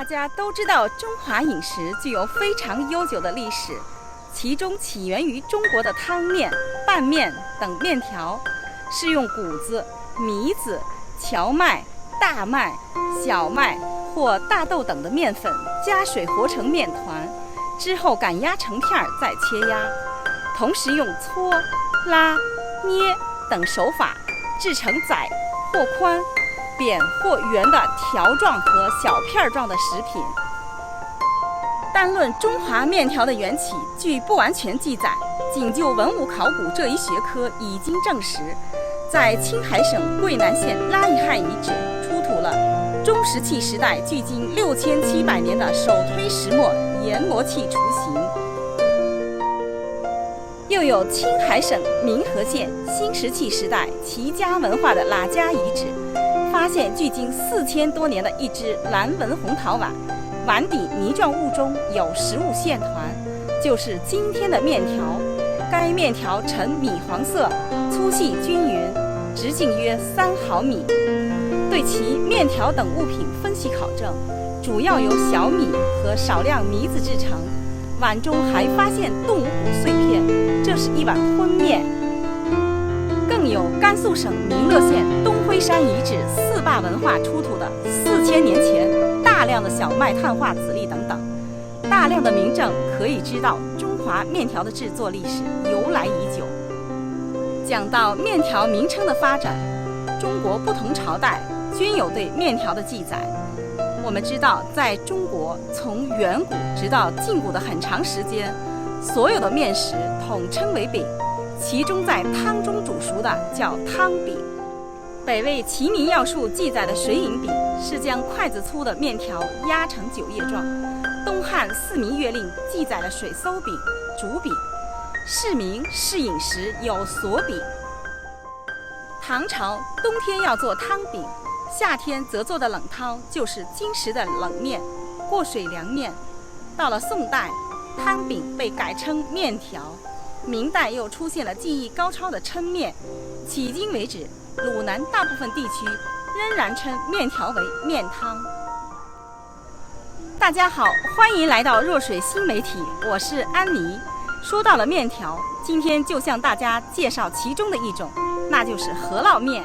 家都知道，中华饮食具有非常悠久的历史，其中起源于中国的汤面、拌面等面条，是用谷子、米子、荞麦、大麦、小麦或大豆等的面粉加水和成面团，之后擀压成片再切压，同时用搓、拉、捏等手法制成窄或宽、扁或圆的条状和小片状的食品。单论中华面条的缘起，据不完全记载，仅就文物考古这一学科已经证实，在青海省桂南县拉伊汉遗址出土了中石器时代距今6700年的手推石磨研磨器雏形。又有青海省民和县新石器时代齐家文化的喇家遗址，发现距今4000多年的一只蓝纹红陶碗，碗底泥状物中有食物线团，就是今天的面条。该面条呈米黄色，粗细均匀，直径约3毫米。对其面条等物品分析考证，主要由小米和少量米子制成。碗中还发现动物骨碎片，这是一碗荤面。更有甘肃省民乐县东辉山遗址四坝文化出土的4000年前大量的小麦碳化籽粒等等，大量的明证可以知道中华面条的制作历史由来已久。讲到面条名称的发展，中国不同朝代均有对面条的记载。我们知道，在中国从远古直到近古的很长时间，所有的面食统称为饼，其中在汤中煮熟的叫汤饼。北魏齐民要术记载的水饮饼是将筷子粗的面条压成酒叶状。东汉四民月令记载了水馊饼、竹饼，市民试饮时有所饼。唐朝冬天要做汤饼，夏天则做的冷汤就是今时的冷面、过水凉面。到了宋代，汤饼被改称面条。明代又出现了技艺高超的抻面，迄今为止，鲁南大部分地区仍然称面条为面汤。大家好，欢迎来到弱水新媒体，我是安妮。说到了面条，今天就向大家介绍其中的一种，那就是饸烙面。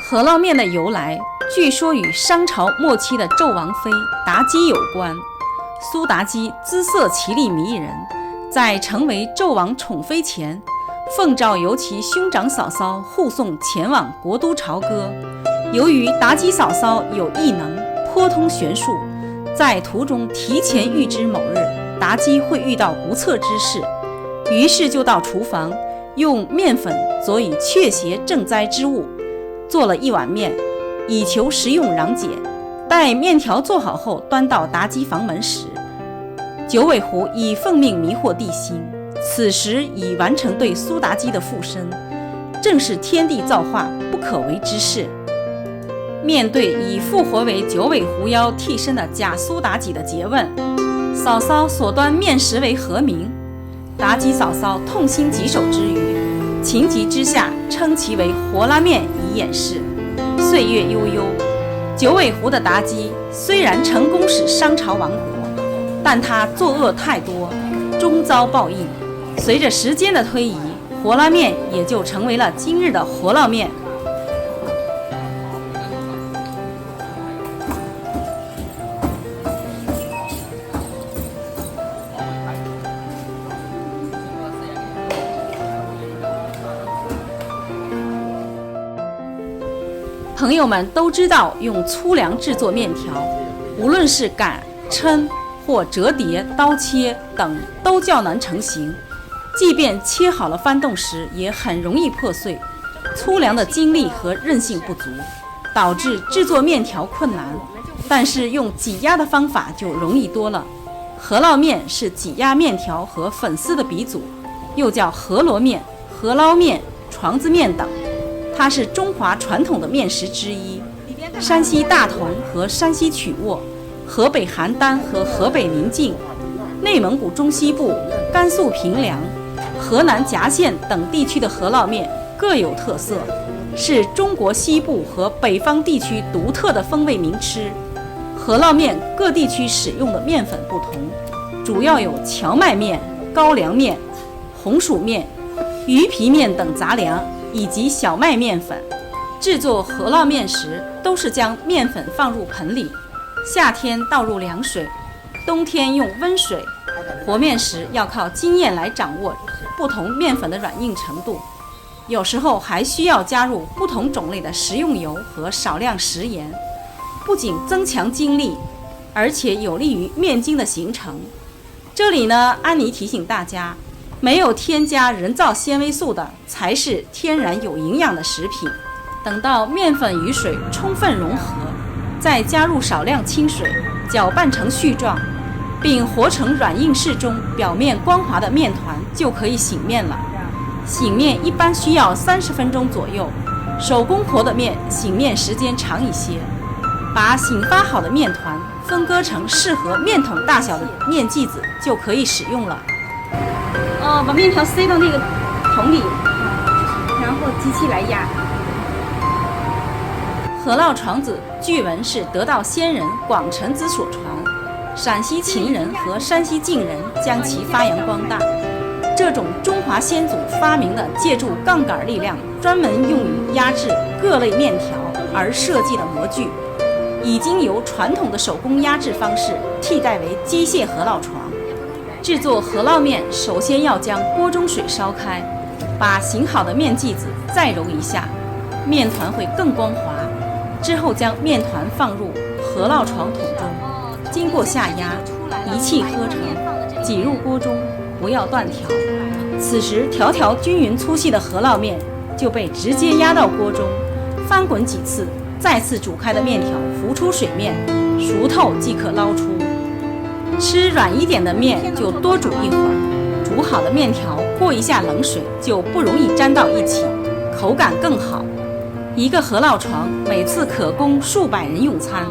饸烙面的由来，据说与商朝末期的纣王妃妲己有关。苏妲己姿色奇丽迷人，在成为纣王宠妃前，奉诏由其兄长嫂嫂护送前往国都朝歌。由于妲己嫂嫂有异能，颇通玄术，在途中提前预知某日妲己会遇到不测之事，于是就到厨房用面粉佐以却邪赈灾之物，做了一碗面，以求食用攘解。待面条做好后，端到妲己房门时，九尾狐已奉命迷惑地心，此时已完成对苏妲己的附身，正是天地造化不可为之事。面对已复活为九尾狐妖替身的假苏妲己的诘问，嫂嫂所端面食为何名？妲己嫂嫂痛心疾首之余，情急之下称其为活拉面以掩饰。岁月悠悠，九尾狐的妲己虽然成功使商朝亡国，但她作恶太多，终遭报应。随着时间的推移，活拉面也就成为了今日的饸烙面。朋友们都知道，用粗粮制作面条，无论是擀、抻或折叠、刀切等，都较难成型。即便切好了翻动时，也很容易破碎。粗粮的精力和韧性不足，导致制作面条困难。但是用挤压的方法就容易多了。饸烙面是挤压面条和粉丝的鼻祖，又叫饸饹面、饸捞面、床子面等。它是中华传统的面食之一。山西大同和山西曲沃、河北邯郸和河北临晋、内蒙古中西部、甘肃平凉、河南夹县等地区的饸烙面各有特色，是中国西部和北方地区独特的风味名吃。饸烙面各地区使用的面粉不同，主要有荞麦面、高粱面、红薯面、鱼皮面等杂粮，以及小麦面粉。制作饸烙面时，都是将面粉放入盆里，夏天倒入凉水，冬天用温水。和面时要靠经验来掌握不同面粉的软硬程度，有时候还需要加入不同种类的食用油和少量食盐，不仅增强筋力，而且有利于面筋的形成。这里呢，安妮提醒大家，没有添加人造纤维素的才是天然有营养的食品。等到面粉与水充分融合，再加入少量清水，搅拌成絮状，并和成软硬适中、表面光滑的面团，就可以醒面了。醒面一般需要30分钟左右，手工和的面醒面时间长一些。把醒发好的面团分割成适合面桶大小的面剂子，就可以使用了。把面条塞到那个桶里，然后机器来压。饸烙床子据闻是得道仙人广成子所传，陕西秦人和山西晋人将其发扬光大。这种中华先祖发明的借助杠杆力量专门用于压制各类面条而设计的模具，已经由传统的手工压制方式替代为机械饸烙床。制作饸烙面，首先要将锅中水烧开，把醒好的面剂子再揉一下，面团会更光滑。之后将面团放入饸烙床桶中，经过下压，一气呵成，挤入锅中，不要断条。此时条条均匀粗细的饸烙面就被直接压到锅中，翻滚几次，再次煮开的面条浮出水面，熟透即可捞出。吃软一点的面就多煮一会儿，煮好的面条过一下冷水就不容易粘到一起，口感更好。一个饸烙床每次可供数百人用餐，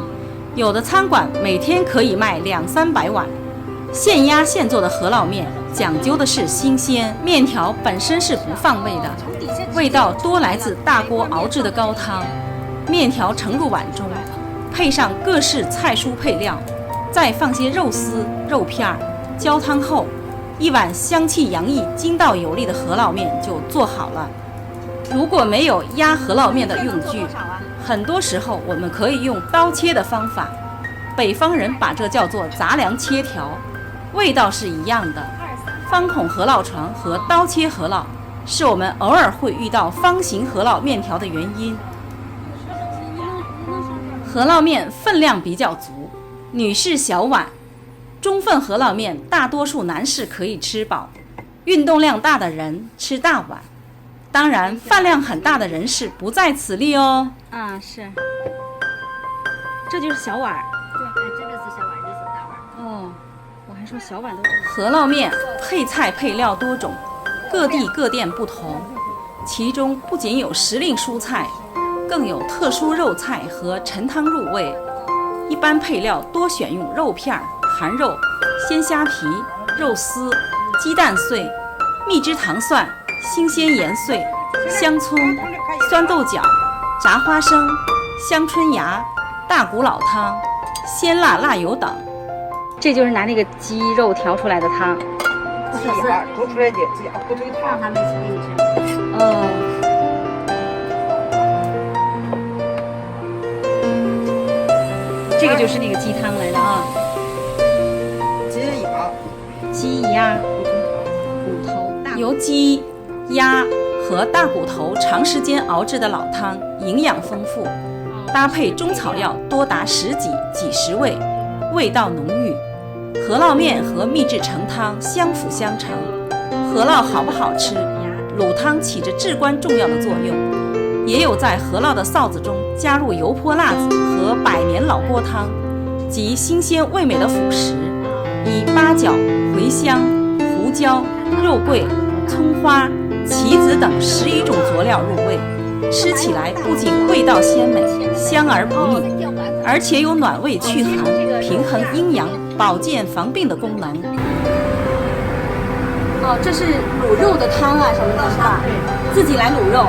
有的餐馆每天可以卖200-300碗。现压现做的饸烙面讲究的是新鲜，面条本身是不放味的，味道多来自大锅熬制的高汤。面条盛入碗中，配上各式菜蔬配料，再放些肉丝、肉片，浇汤后，一碗香气洋溢、筋道有力的饸烙面就做好了。如果没有压饸烙面的用具，很多时候我们可以用刀切的方法，北方人把这叫做杂粮切条，味道是一样的。方孔饸烙床和刀切饸烙是我们偶尔会遇到方形饸烙面条的原因。饸烙面分量比较足，女士小碗，中份饸烙面大多数男士可以吃饱，运动量大的人吃大碗。当然，饭量很大的人士不在此例哦。是，这就是小碗。对，这个是小碗，这是大碗。我还说小碗都。饸烙面配菜配料多种，各地各店不同，其中不仅有时令蔬菜，更有特殊肉菜和陈汤入味。一般配料多选用肉片、含肉、鲜虾皮、肉丝、鸡蛋碎、蜜汁糖蒜、新鲜盐碎、香葱、酸豆角、炸花生、香椿芽、大骨老汤、鲜辣辣油等。这就是拿那个鸡肉调出来的汤。鸡鸭煮出来的，只要火腿汤。让他们吃给你吃。这个就是那个鸡汤来的啊。鸡鸭骨头由鸡、鸭和大骨头长时间熬制的老汤，营养丰富，搭配中草药多达10几十味，味道浓郁。饸烙面和秘制成汤相辅相成，饸烙好不好吃，卤汤起着至关重要的作用。也有在饸烙的臊子中加入油泼辣子和百年老锅汤及新鲜味美的辅食，以八角、茴香、胡椒、肉桂、葱花、棋子等10余种佐料入味，吃起来不仅味道鲜美、香而不腻，而且有暖胃祛寒、平衡阴阳、保健防病的功能。哦，这是卤肉的汤啊什么的，是吧？自己来卤肉。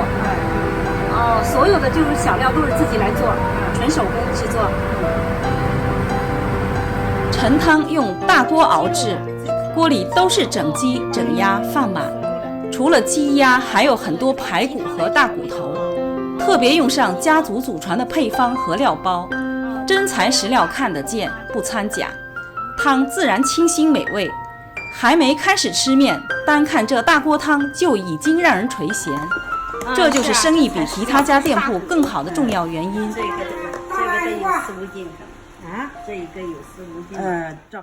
哦，所有的就是小料都是自己来做，纯手工制作。陈汤用大锅熬制，锅里都是整鸡整鸭放满，除了鸡鸭还有很多排骨和大骨头，特别用上家族祖传的配方和料包，真材实料看得见，不掺假，汤自然清新美味。还没开始吃面，单看这大锅汤就已经让人垂涎，这就是生意比其他家店铺更好的重要原因。这个得有4-5斤啊，这一个有4-5斤。这。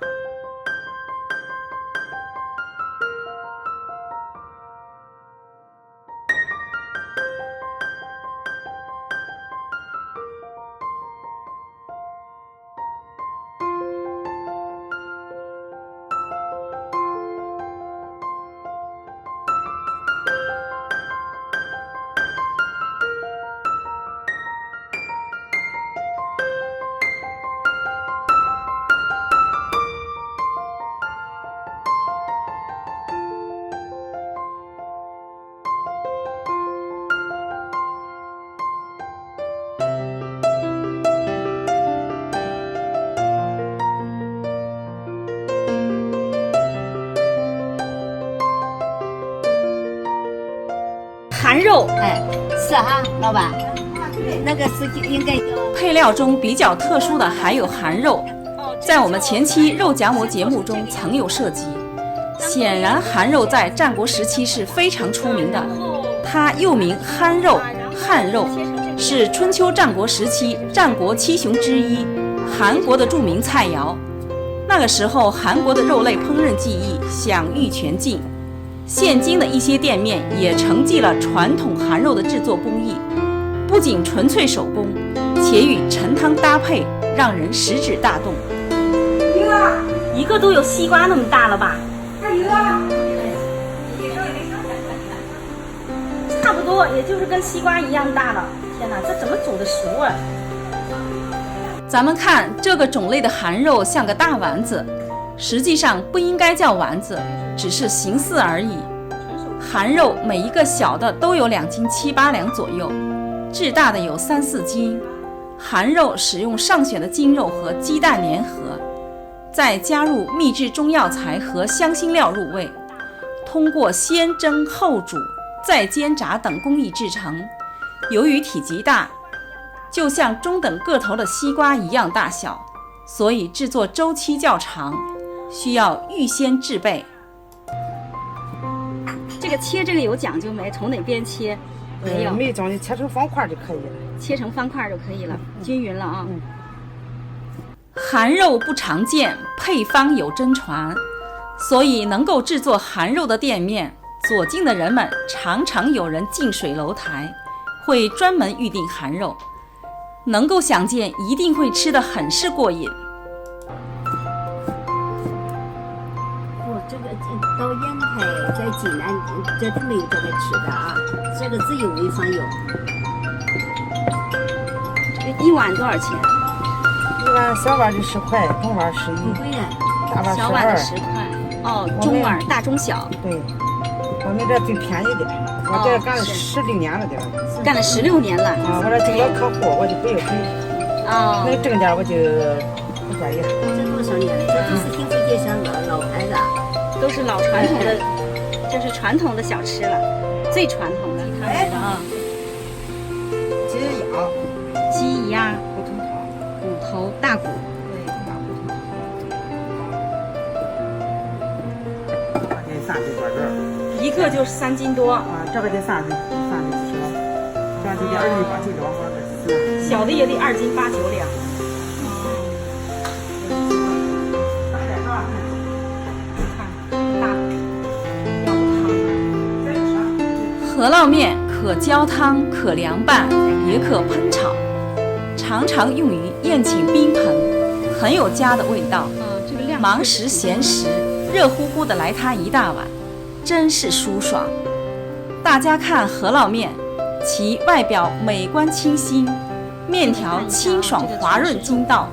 韩肉，是哈，老板，那个是应该叫。配料中比较特殊的还有韩肉，在我们前期肉夹馍节目中曾有涉及。显然，韩肉在战国时期是非常出名的，它又名憨肉、汉肉，是春秋战国时期战国七雄之一，韩国的著名菜肴。那个时候，韩国的肉类烹饪技艺享誉全境。现今的一些店面也承继了传统韩肉的制作工艺，不仅纯粹手工，且与陈汤搭配，让人食指大动。一个都有西瓜那么大了吧？差不多，也就是跟西瓜一样大了。天哪，这怎么煮的熟啊？咱们看这个种类的韩肉像个大丸子，实际上不应该叫丸子，只是形似而已。韩肉每一个小的都有2斤7、8两左右，至大的有3-4斤。韩肉使用上选的筋肉和鸡蛋粘合，再加入秘制中药材和香辛料入味，通过先蒸后煮再煎炸等工艺制成。由于体积大，就像中等个头的西瓜一样大小，所以制作周期较长，需要预先制备。这个切这个有讲究没？从哪边切？没有，没讲究，切成方块就可以了。切成方块就可以了，均匀了啊。韩肉不常见，配方有真传，所以能够制作韩肉的店面，左近的人们常常有人近水楼台，会专门预订韩肉，能够想见一定会吃得很是过瘾。这个到烟台在济南这都没有这个吃的啊，这个只有潍坊有。一碗多少钱？一碗小碗的10块，中碗11，大碗12。小碗的10块。哦，中碗大中小。对，我们这最便宜的，我这干了16年了，干了16年了。啊，我这挣到客户我就不要赔。哦。能挣点我就不管意。这多少年了？这都是听说夜香老牌的。都是老传统的，这是传统的小吃了，最传统的。啊，鸡鸭、骨头、大骨，对，大骨头。3斤3斤多这，一个就是3斤多。啊，这个得3斤几条，这样就得2斤8、9两。小的也得2斤8、9两。饸饹面可浇汤，可凉拌，也可烹炒，常常用于宴请宾朋，很有家的味道。忙时闲时，热乎乎的来它一大碗，真是舒爽。大家看饸饹面，其外表美观清新，面条清爽滑润筋道，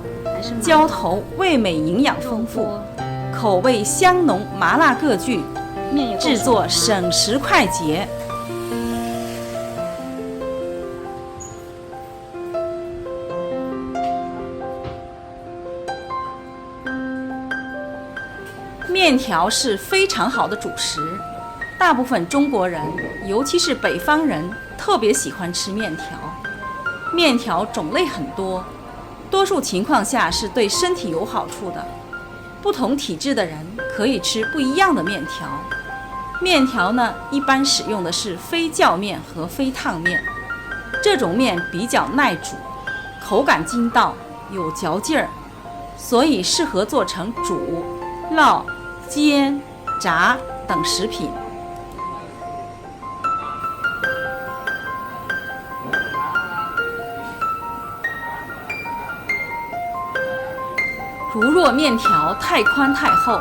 浇头味美营养丰富，口味香浓麻辣各具，制作省时快捷。面条是非常好的主食，大部分中国人，尤其是北方人，特别喜欢吃面条。面条种类很多，多数情况下是对身体有好处的。不同体质的人可以吃不一样的面条。面条呢，一般使用的是非酵面和非烫面，这种面比较耐煮，口感筋道，有嚼劲儿，所以适合做成煮、烙、煎、炸等食品。如若面条太宽太厚，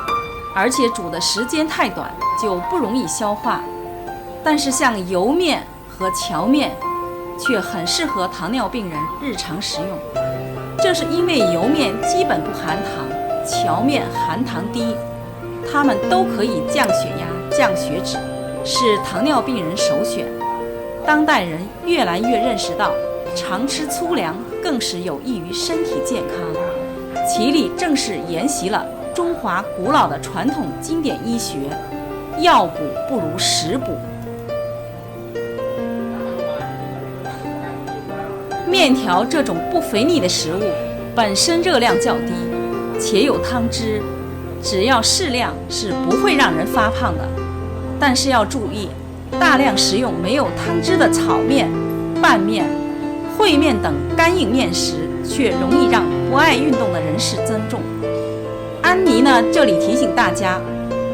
而且煮的时间太短，就不容易消化。但是像油面和荞面却很适合糖尿病人日常食用，这是因为油面基本不含糖，荞面含糖低，它们都可以降血压、降血脂，是糖尿病人首选。当代人越来越认识到，常吃粗粮更是有益于身体健康，其理正是沿袭了中华古老的传统经典医学，药补不如食补。面条这种不肥腻的食物，本身热量较低，且有汤汁，只要适量是不会让人发胖的。但是要注意，大量食用没有汤汁的炒面、拌面、烩面等干硬面食，却容易让不爱运动的人士增重。安妮呢，这里提醒大家，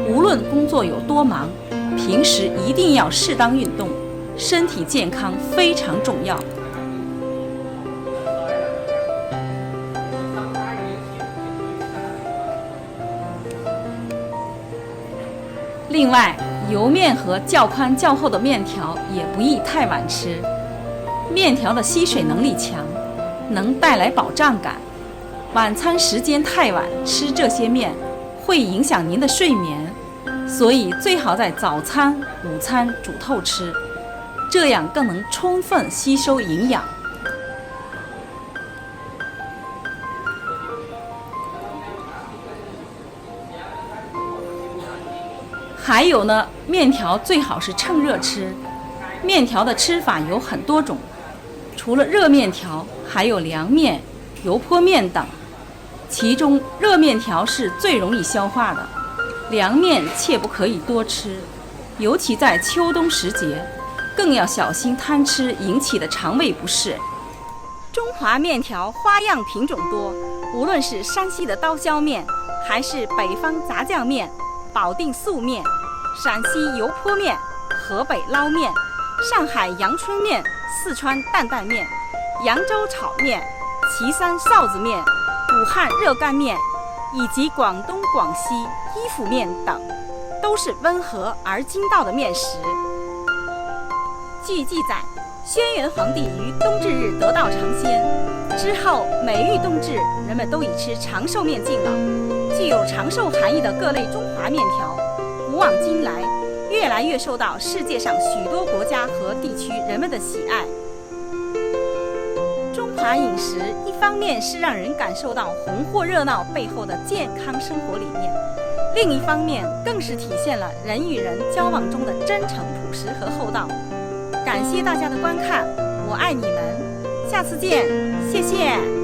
无论工作有多忙，平时一定要适当运动，身体健康非常重要。另外，油面和较宽较厚的面条也不宜太晚吃。面条的吸水能力强，能带来饱胀感。晚餐时间太晚吃这些面，会影响您的睡眠，所以最好在早餐、午餐煮透吃，这样更能充分吸收营养。还有呢，面条最好是趁热吃。面条的吃法有很多种，除了热面条，还有凉面、油泼面等。其中热面条是最容易消化的，凉面切不可以多吃，尤其在秋冬时节，更要小心贪吃引起的肠胃不适。中华面条花样品种多，无论是山西的刀削面，还是北方杂酱面、保定素面、陕西油泼面、河北捞面、上海阳春面、四川担担面、扬州炒面、岐山臊子面、武汉热干面，以及广东、广西伊府面等，都是温和而筋道的面食。据记载，轩辕皇帝于冬至日得道成仙之后，每遇冬至，人们都以吃长寿面敬老。具有长寿含义的各类中华面条，古往今来越来越受到世界上许多国家和地区人们的喜爱。中华饮食一方面是让人感受到红火热闹背后的健康生活理念，另一方面更是体现了人与人交往中的真诚朴实和厚道。感谢大家的观看，我爱你们，下次见，谢谢。